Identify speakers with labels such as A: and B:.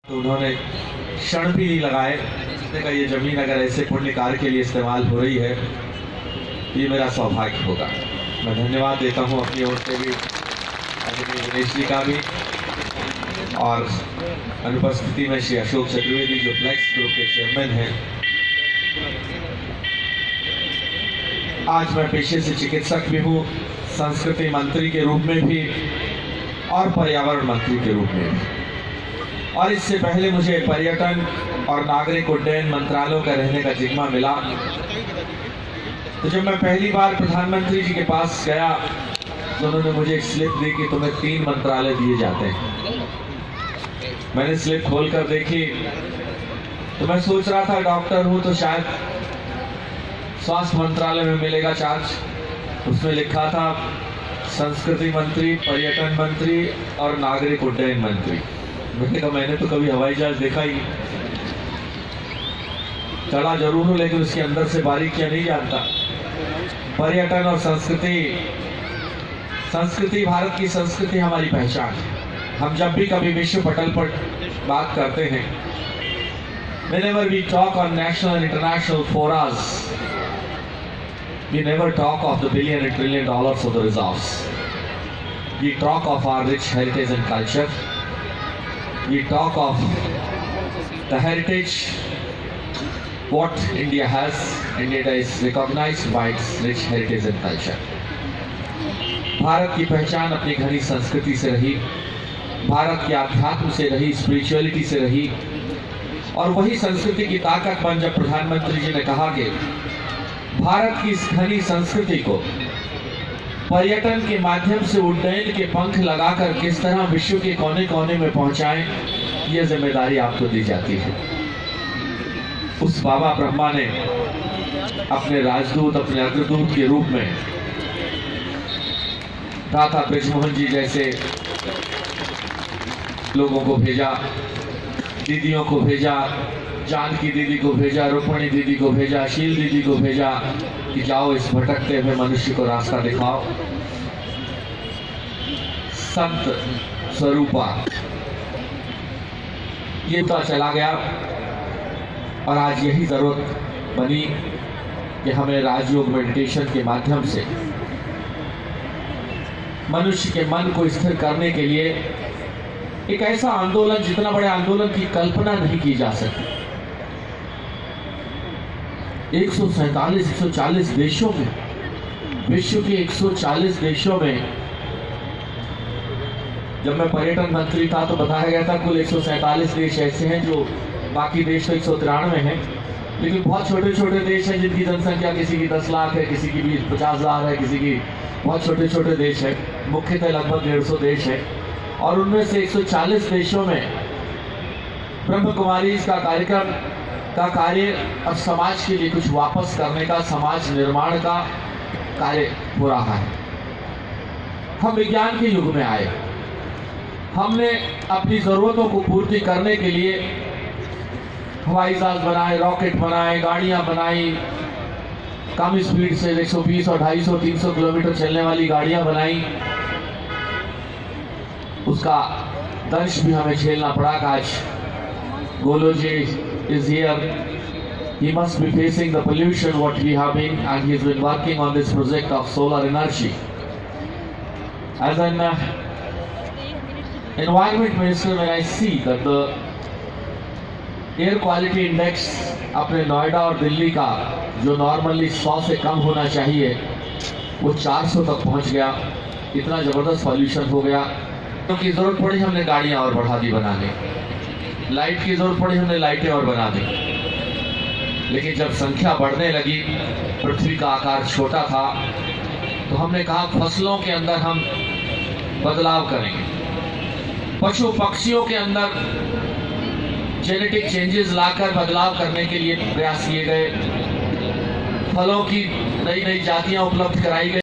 A: तो उन्होंने क्षण भी नहीं लगाए। उसने कहा ये जमीन अगर ऐसे पुण्य कार्य के लिए इस्तेमाल हो रही है ये मेरा सौभाग्य होगा। मैं धन्यवाद देता हूँ अपनी ओर से भी आदरणीय दिनेश जी का भी, और अनुपस्थिति में श्री अशोक चतुर्वेदी जो फ्लेक्स ग्रुप के चेयरमैन हैं। आज मैं पेशे से चिकित्सक भी हूँ, संस्कृति मंत्री के रूप में भी और पर्यावरण मंत्री के रूप में भी, और इससे पहले मुझे पर्यटन और नागरिक उड्डयन मंत्रालयों का रहने का जिम्मा मिला। तो जब मैं पहली बार प्रधानमंत्री जी के पास गया तो उन्होंने मुझे एक स्लिप दी कि तुम्हें 3 मंत्रालय दिए जाते हैं। मैंने स्लिप खोलकर देखी तो मैं सोच रहा था डॉक्टर हूं तो शायद स्वास्थ्य मंत्रालय में मिलेगा चार्ज। उसमें लिखा था संस्कृति मंत्री, पर्यटन मंत्री और नागरिक उड्डयन मंत्री। मैंने कहा मैंने तो कभी हवाई जहाज देखा ही नहीं, चढ़ा जरूर हूं लेकिन उसके अंदर से बारीकियां नहीं जानता। पर्यटन और संस्कृति भारत की संस्कृति हमारी पहचान है। हम जब भी कभी विश्व पटल पर बात करते हैं, whenever we talk on national and international forums, we never talk of the billion and trillion dollars of the reserves. We talk of our rich heritage and culture. We talk of the heritage, what India has, and it is recognized by its rich heritage and culture. Bharat की पहचान अपनी घनी संस्कृति से रही, भारत के आध्यात्म से रही, स्पिरिचुअलिटी से रही, और वही संस्कृति की ताकत बन जब प्रधानमंत्री जी ने कहा कि भारत की इस घनी संस्कृति को पर्यटन के माध्यम से उड्डयन के पंख लगाकर किस तरह विश्व के कोने कोने में पहुंचाएं, यह जिम्मेदारी आपको दी जाती है। उस बाबा ब्रह्मा ने अपने राजदूत, अपने अग्रदूत के रूप में दाता ब्रिजमोहन जी जैसे लोगों को भेजा, दीदियों को भेजा, जानकी दीदी को भेजा, रुक्मणी दीदी को भेजा, शील दीदी को भेजा कि जाओ इस भटकते हुए मनुष्य को रास्ता दिखाओ। संत स्वरूपा ये तो चला गया, और आज यही जरूरत बनी कि हमें राजयोग मेडिटेशन के माध्यम से मनुष्य के मन को स्थिर करने के लिए एक ऐसा आंदोलन, जितना बड़े आंदोलन की कल्पना नहीं की जा सकती। 140 देशों में, विश्व के 140 देशों में, जब मैं पर्यटन मंत्री था तो बताया गया था कुल 147 देश ऐसे हैं, जो बाकी देश तो 193 हैं, लेकिन बहुत छोटे छोटे देश हैं जिनकी जनसंख्या किसी की 10 लाख है, किसी की 50,000 है, किसी की बहुत छोटे छोटे देश है। मुख्यतः लगभग 150 देश है, और उनमें से 140 देशों में ब्रह्म कुमारी का कार्यक्रम का कार्य और समाज के लिए कुछ वापस करने का, समाज निर्माण का कार्य हो रहा है। हम विज्ञान के युग में आए, हमने अपनी जरूरतों को पूर्ति करने के लिए हवाई जहाज बनाए, रॉकेट बनाए, गाड़ियां बनाई, कम स्पीड से 120 और 250 300 किलोमीटर चलने वाली गाड़ियां बनाई। उसका दंश भी हमें झेलना पड़ा। आज गोलोजी is here. He must be facing the pollution what we have been, and he has been working on this project of solar energy. As an environment minister, when I see that the air quality index अपने नोएडा और दिल्ली का जो normally 100 से कम होना चाहिए वो 400 तक पहुंच गया, इतना जबरदस्त पॉल्यूशन हो गया। क्योंकि जरूरत पड़ी हमने गाड़ियां और बढ़ा दी बनाने, लाइट की जरूरत पड़ी हमने लाइटें और बना दी। लेकिन जब संख्या बढ़ने लगी, पृथ्वी का आकार छोटा था, तो हमने कहा फसलों के अंदर हम बदलाव करेंगे, पशु पक्षियों के अंदर जेनेटिक चेंजेस लाकर बदलाव करने के लिए प्रयास किए गए, फलों की नई नई जातियां उपलब्ध कराई गई।